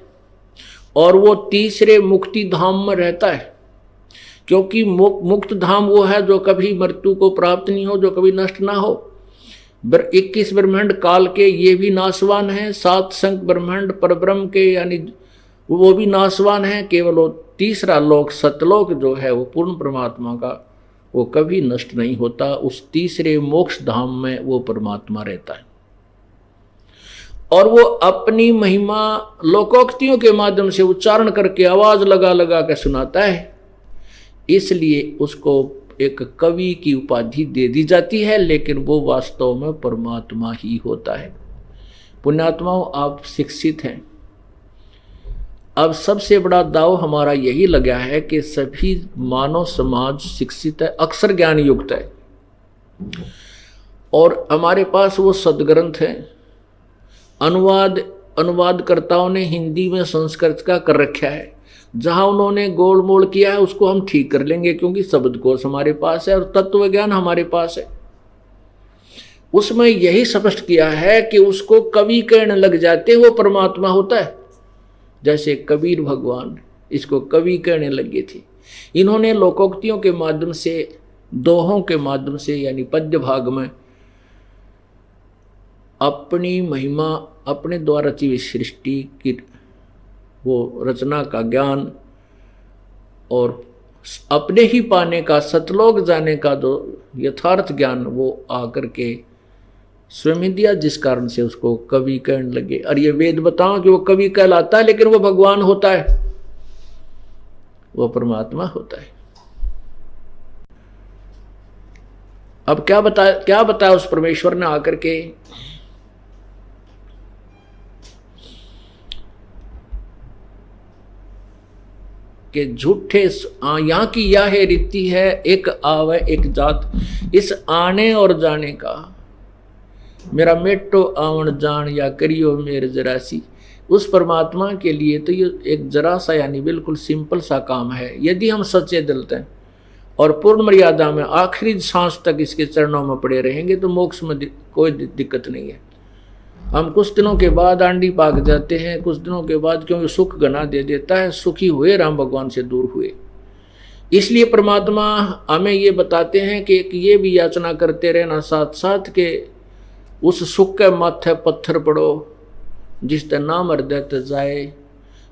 और वो तीसरे मुक्ति धाम में रहता है, क्योंकि मुक्त धाम वो है जो कभी मृत्यु को प्राप्त नहीं हो, जो कभी नष्ट ना हो। 21 ब्रह्मांड काल के ये भी नाशवान है, 7 संख ब्रह्मांड परब्रह्म के यानी वो भी नाशवान है। केवल वो तीसरा लोक, सतलोक जो है, वो पूर्ण परमात्मा का वो कभी नष्ट नहीं होता। उस तीसरे मोक्ष धाम में वो परमात्मा रहता है और वो अपनी महिमा लोकोक्तियों के माध्यम से उच्चारण करके आवाज लगा लगा के सुनाता है, इसलिए उसको एक कवि की उपाधि दे दी जाती है, लेकिन वो वास्तव में परमात्मा ही होता है। पुण्यात्माओं, आप शिक्षित हैं। अब सबसे बड़ा दाव हमारा यही लगा है कि सभी मानव समाज शिक्षित है, अक्षर ज्ञान युक्त है और हमारे पास वो सदग्रंथ है। अनुवादकर्ताओं ने हिंदी में संस्कृत का कर रखा है। जहां उन्होंने गोल मोल किया है उसको हम ठीक कर लेंगे, क्योंकि शब्दकोश हमारे पास है और तत्व ज्ञान हमारे पास है। उसमें यही स्पष्ट किया है कि उसको कवि कहने लग जाते वो परमात्मा होता है। जैसे कबीर भगवान इसको कवि कहने लगे थे। इन्होंने लोकोक्तियों के माध्यम से, दोहों के माध्यम से, यानी पद्य भाग में अपनी महिमा, अपने द्वारा रची हुई सृष्टि की वो रचना का ज्ञान और अपने ही पाने का, सतलोक जाने का जो यथार्थ ज्ञान वो आकर के स्वयं दिया, जिस कारण से उसको कवि कहने लगे। और ये वेद बताओ कि वो कवि कहलाता है, लेकिन वो भगवान होता है, वो परमात्मा होता है। अब क्या बताया उस परमेश्वर ने आकर के, कि झूठे यहाँ की यह है रीति है, एक आवे एक जात, इस आने और जाने का मेरा मेटो आवन जान या करियो मेरे जरासी। उस परमात्मा के लिए तो ये एक जरा सा, यानी बिल्कुल सिंपल सा काम है। यदि हम सच्चे दिल से और पूर्ण मर्यादा में आखिरी सांस तक इसके चरणों में पड़े रहेंगे तो मोक्ष में कोई दिक्कत नहीं है। हम कुछ दिनों के बाद आंडी पाक जाते हैं, कुछ दिनों के बाद, क्योंकि सुख गना दे देता है, सुखी हुए राम भगवान से दूर हुए। इसलिए परमात्मा हमें ये बताते हैं कि ये भी याचना करते रहना साथ साथ के उस सुख के माथे पत्थर पड़ो जिस ते नाम हृदय जाए,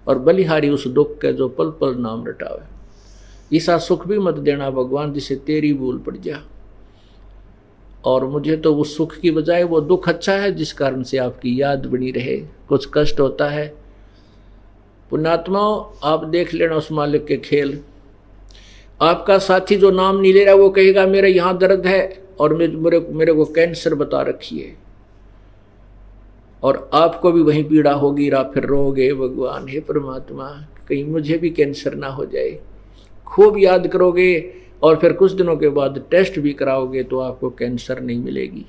और बलिहारी उस दुख के जो पल पल नाम रटावे। ऐसा सुख भी मत देना भगवान जिसे तेरी भूल पड़ जा। और मुझे तो उस सुख की बजाय वो दुख अच्छा है, जिस कारण से आपकी याद बनी रहे। कुछ कष्ट होता है, पुण्यात्माओं आप देख लेना उस मालिक के खेल। आपका साथी जो नाम नहीं ले रहा वो कहेगा मेरे यहाँ दर्द है और मेरे को कैंसर बता रखी है, और आपको भी वही पीड़ा होगी, फिर रोगे भगवान हे परमात्मा कहीं मुझे भी कैंसर ना हो जाए। खूब याद करोगे और फिर कुछ दिनों के बाद टेस्ट भी कराओगे तो आपको कैंसर नहीं मिलेगी,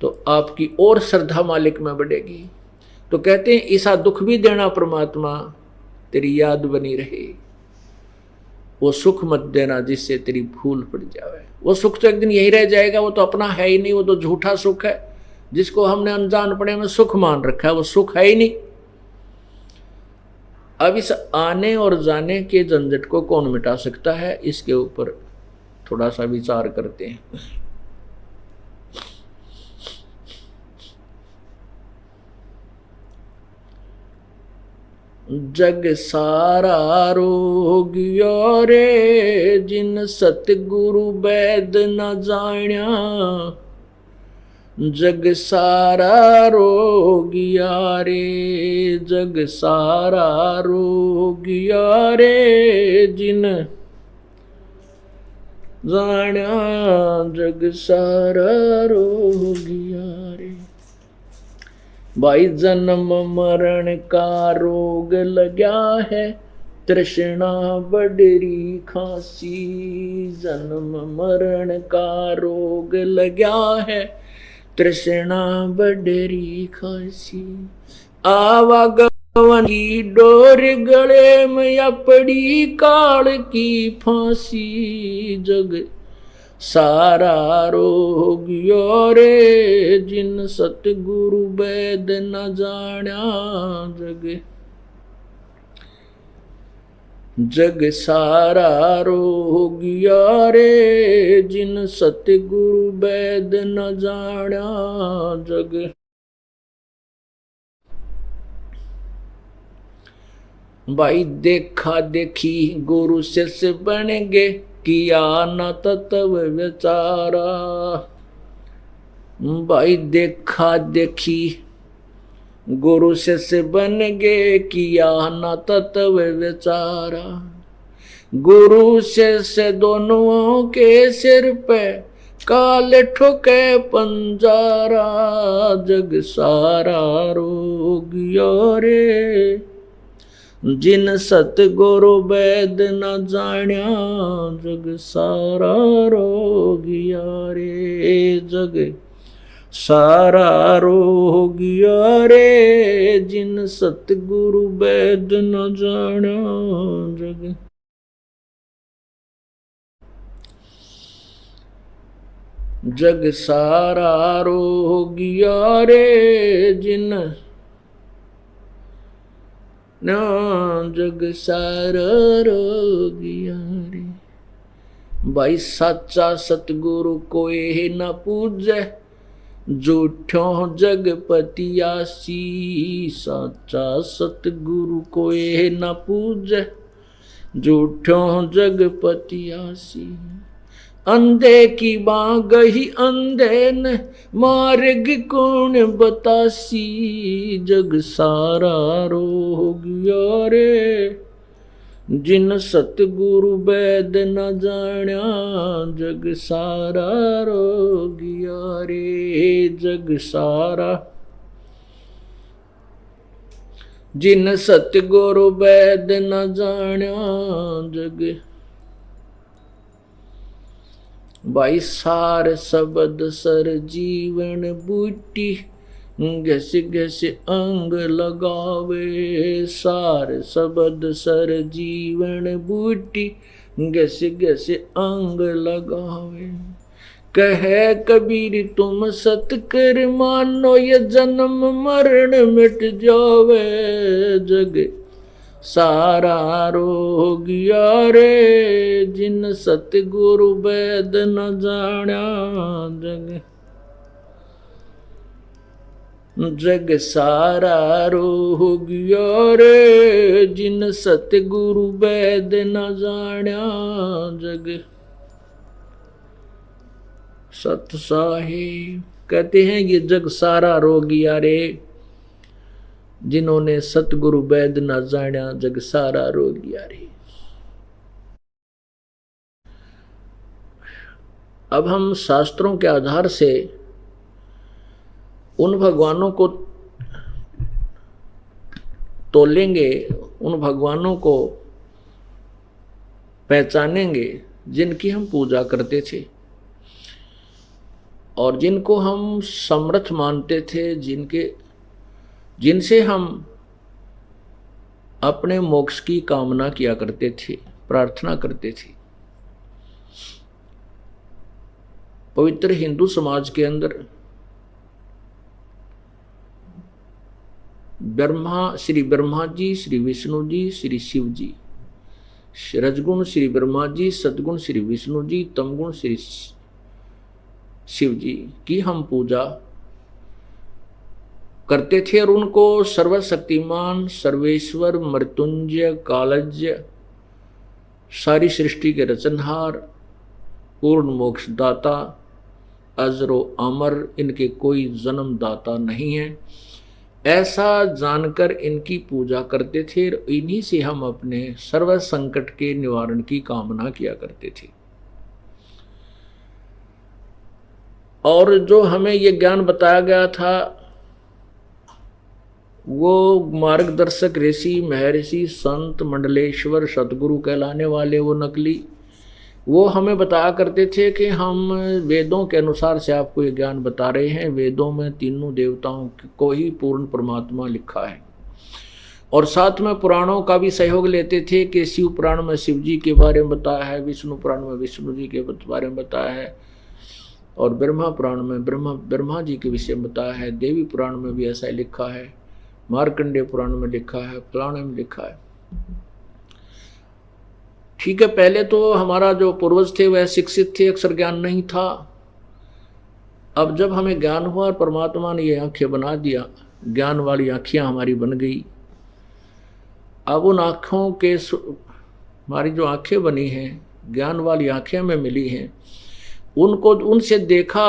तो आपकी और श्रद्धा मालिक में बढ़ेगी। तो कहते हैं ऐसा दुख भी देना परमात्मा तेरी याद बनी रहे, वो सुख मत देना जिससे तेरी भूल पड़ जाए। वो सुख तो एक दिन यही रह जाएगा, वो तो अपना है ही नहीं, वो तो झूठा सुख है जिसको हमने अनजानपने में सुख मान रखा है, वो सुख है ही नहीं। अब इस आने और जाने के झंझट को कौन मिटा सकता है, इसके ऊपर थोड़ा सा विचार करते हैं। जग सारा रोगियो रे जिन सतगुरु वैद न जाण्या, जग सारा रोगिया रे, जग सारा रोगिया रे जिन जाण्या, जग सारा रोगिया रे। भाई जन्म मरण का रोग लगा है, तृष्णा बडरी खांसी, जन्म मरण का रोग लगा है, तृष्णा बडरी खांसी। आवागवन की डोर गले में अपड़ी काल की फांसी, जग सारा रोगियो रे जिन सतगुरु वैद न जाण्या, जग सारा रोगिया रे जिन सतगुरु वैद न जाण्या, जग। भाई देखा देखी गुरु शिष्य बनेंगे, किया न तत्व विचारा। भाई देखा देखी गुरु शिष्य बन गए, किया न तत्व विचारा। गुरु शिष्य दोनों के सिर पे काल ठोके पंजारा। जग सारा रोगिया रे, जिन सतगुरु वैद न जाण्या। जग सारा रोगिया रे, जग सारा रोगिया रे, जिन सतगुरु वैद न जाण्या। जग जग सारा रोगिया रे, जिन ना जग सारा रोगिया रे। भाई सच्चा सतगुरु कोई न पूजे, झूठों जगपतियासी। सच्चा सतगुरु कोई न पूजे, झूठों जगपतियासी। अंधे की बाँ गही अंधे ने, मार्ग कौन बतासी। जग सारा रोगिया रे, जिन सतगुरु वैद न जाण्या। जग सारा रोगिया रे, जग सारा, जिन सतगुरु वैद न जाण्या। जग भाई सार शब्द सर जीवन बूटी, घस घस अंग लगावे। सार शब्द सर जीवन बूटी, घस घस अंग लगावे। कहे कबीर तुम सत कर मानो, ये जन्म मरण मिट जावे। जग सारा रोगिया रे, जिन सतगुरु वैद न जाण्या। जग जग सारा रोगिया रे, जिन सतगुरु वैद न जाण्या। जग सत साहिब कहते हैं ये जग सारा रोगिया रे, जिन्होंने सतगुरु वैद न जाण्या। जग सारा रोगिया रे। अब हम शास्त्रों के आधार से उन भगवानों को तोलेंगे, उन भगवानों को पहचानेंगे जिनकी हम पूजा करते थे और जिनको हम समर्थ मानते थे, जिनसे हम अपने मोक्ष की कामना किया करते थे, प्रार्थना करते थे। पवित्र हिंदू समाज के अंदर श्री ब्रह्मा जी, श्री विष्णु जी, श्री शिव जी, रजगुण श्री ब्रह्मा जी, सद्गुण श्री विष्णु जी, तमगुण श्री शिव जी की हम पूजा करते थे और उनको सर्वशक्तिमान, सर्वेश्वर, मृत्युंजय, कालज्य, सारी सृष्टि के रचनहार, पूर्ण मोक्षदाता, अजरो अमर, इनके कोई जन्मदाता नहीं है, ऐसा जानकर इनकी पूजा करते थे। इन्हीं से हम अपने सर्व संकट के निवारण की कामना किया करते थे। और जो हमें ये ज्ञान बताया गया था, वो मार्गदर्शक ऋषि, महर्षि, संत, मंडलेश्वर, सतगुरु कहलाने वाले वो नकली, वो हमें बताया करते थे कि हम वेदों के अनुसार से आपको ये ज्ञान बता रहे हैं। वेदों में तीनों देवताओं को ही पूर्ण परमात्मा लिखा है और साथ में पुराणों का भी सहयोग लेते थे कि शिव पुराण में शिव जी के बारे में बताया है, विष्णु पुराण में विष्णु जी के बारे में बताया है और ब्रह्मा पुराण में ब्रह्मा जी के विषय में बताया है। देवी पुराण में भी ऐसा लिखा है, मार्कंडेय पुराण में लिखा है, पुराण में लिखा है। ठीक है, पहले तो हमारा जो पूर्वज थे वह शिक्षित थे, अक्षर ज्ञान नहीं था। अब जब हमें ज्ञान हुआ और परमात्मा ने ये आंखें बना दिया, ज्ञान वाली आँखियाँ हमारी बन गई। अब उन आँखों के, हमारी जो आंखें बनी हैं ज्ञान वाली आंखें में मिली हैं, उनको उनसे देखा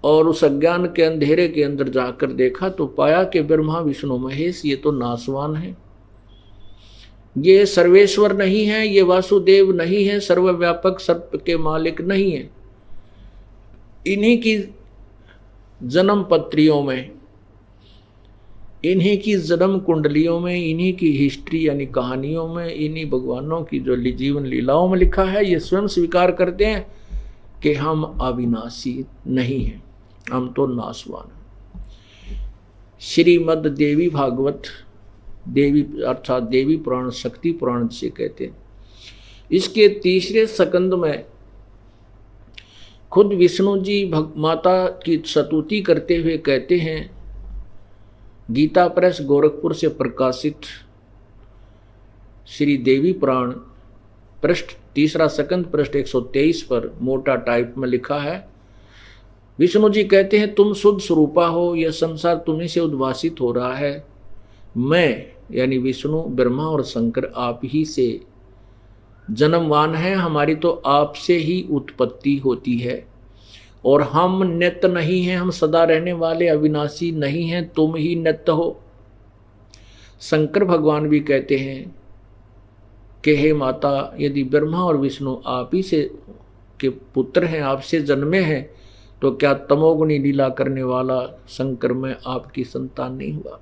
और उस अज्ञान के अंधेरे के अंदर जाकर देखा तो पाया कि ब्रह्मा विष्णु महेश ये तो नासवान है, ये सर्वेश्वर नहीं है, ये वासुदेव नहीं है, सर्वव्यापक सर्प के मालिक नहीं है। इन्हीं की जन्म पत्रियों में, इन्हीं की जन्म कुंडलियों में, इन्हीं की हिस्ट्री यानी कहानियों में, इन्हीं भगवानों की जो जीवन लीलाओं में लिखा है, ये स्वयं स्वीकार करते हैं कि हम अविनाशी नहीं हैं, हम तो नासवान हैं। श्रीमद् देवी भागवत, देवी अर्थात देवी पुराण, शक्ति पुराण जिसे कहते हैं, इसके तीसरे स्कंद में खुद विष्णु जी माता की स्तुति करते हुए कहते हैं, गीता प्रेस गोरखपुर से प्रकाशित श्री देवी पुराण पृष्ठ तीसरा स्कंद पृष्ठ 123 पर मोटा टाइप में लिखा है। विष्णु जी कहते हैं, तुम शुद्ध स्वरूपा हो, यह संसार तुम्हीं से उद्भासित हो रहा है। मैं यानी विष्णु, ब्रह्मा और शंकर आप ही से जन्मवान हैं, हमारी तो आपसे ही उत्पत्ति होती है और हम नित्य नहीं हैं, हम सदा रहने वाले अविनाशी नहीं हैं, तुम ही नित्य हो। शंकर भगवान भी कहते हैं कि हे माता, यदि ब्रह्मा और विष्णु आप ही से के पुत्र हैं, आपसे जन्मे हैं, तो क्या तमोगुणी लीला करने वाला शंकर में आपकी संतान नहीं हुआ?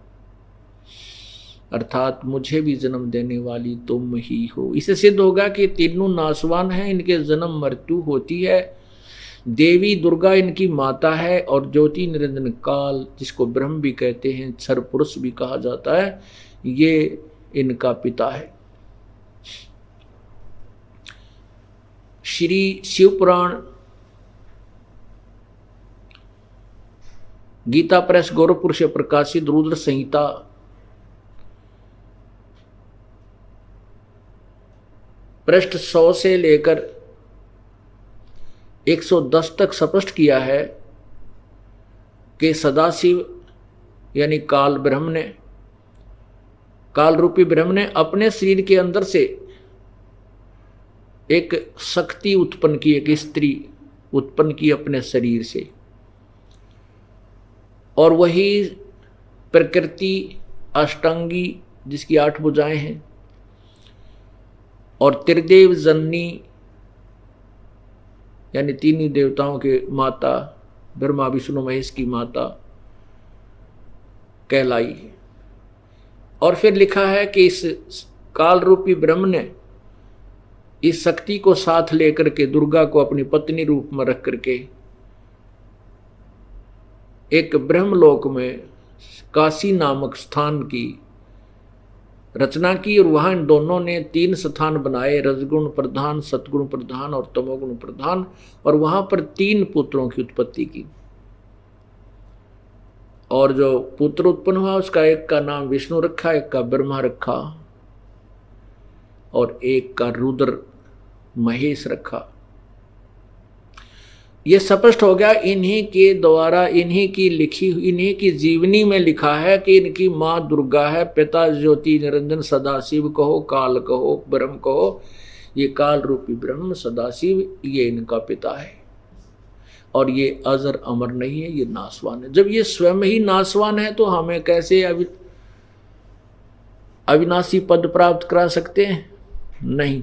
अर्थात मुझे भी जन्म देने वाली तुम ही हो। इससे सिद्ध होगा कि तीनों नासवान हैं, इनके जन्म मृत्यु होती है। देवी दुर्गा इनकी माता है और ज्योति निरंजन काल, जिसको ब्रह्म भी कहते हैं, क्षर पुरुष भी कहा जाता है, ये इनका पिता है। श्री शिव पुराण गीता प्रेस गोरखपुर से प्रकाशित रुद्र संहिता पृष्ठ 100 से लेकर 110 तक स्पष्ट किया है कि सदाशिव यानी काल ब्रह्म ने, काल रूपी ब्रह्म ने अपने शरीर के अंदर से एक शक्ति उत्पन्न की, एक स्त्री उत्पन्न की अपने शरीर से, और वही प्रकृति अष्टांगी जिसकी 8 भुजाएं हैं और त्रिदेव जननी यानी तीन ही देवताओं के माता, ब्रह्मा विष्णु महेश की माता कहलाई। और फिर लिखा है कि इस काल रूपी ब्रह्म ने इस शक्ति को साथ लेकर के दुर्गा को अपनी पत्नी रूप में रख करके एक ब्रह्मलोक में काशी नामक स्थान की रचना की, और वहां इन दोनों ने 3 स्थान बनाए, रजगुण प्रधान, सतगुण प्रधान और तमोगुण प्रधान, और वहां पर 3 पुत्रों की उत्पत्ति की। और जो पुत्र उत्पन्न हुआ उसका एक का नाम विष्णु रखा, एक का ब्रह्मा रखा और एक का रुद्र महेश रखा। ये स्पष्ट हो गया इन्हीं के द्वारा, इन्हीं की लिखी, इन्हीं की जीवनी में लिखा है कि इनकी माँ दुर्गा है, पिता ज्योति निरंजन सदाशिव कहो, काल कहो, ब्रह्म कहो। ये काल रूपी ब्रह्म सदाशिव ये इनका पिता है और ये अजर अमर नहीं है, ये नासवान है। जब ये स्वयं ही नासवान है तो हमें कैसे अविनाशी पद प्राप्त करा सकते हैं? नहीं।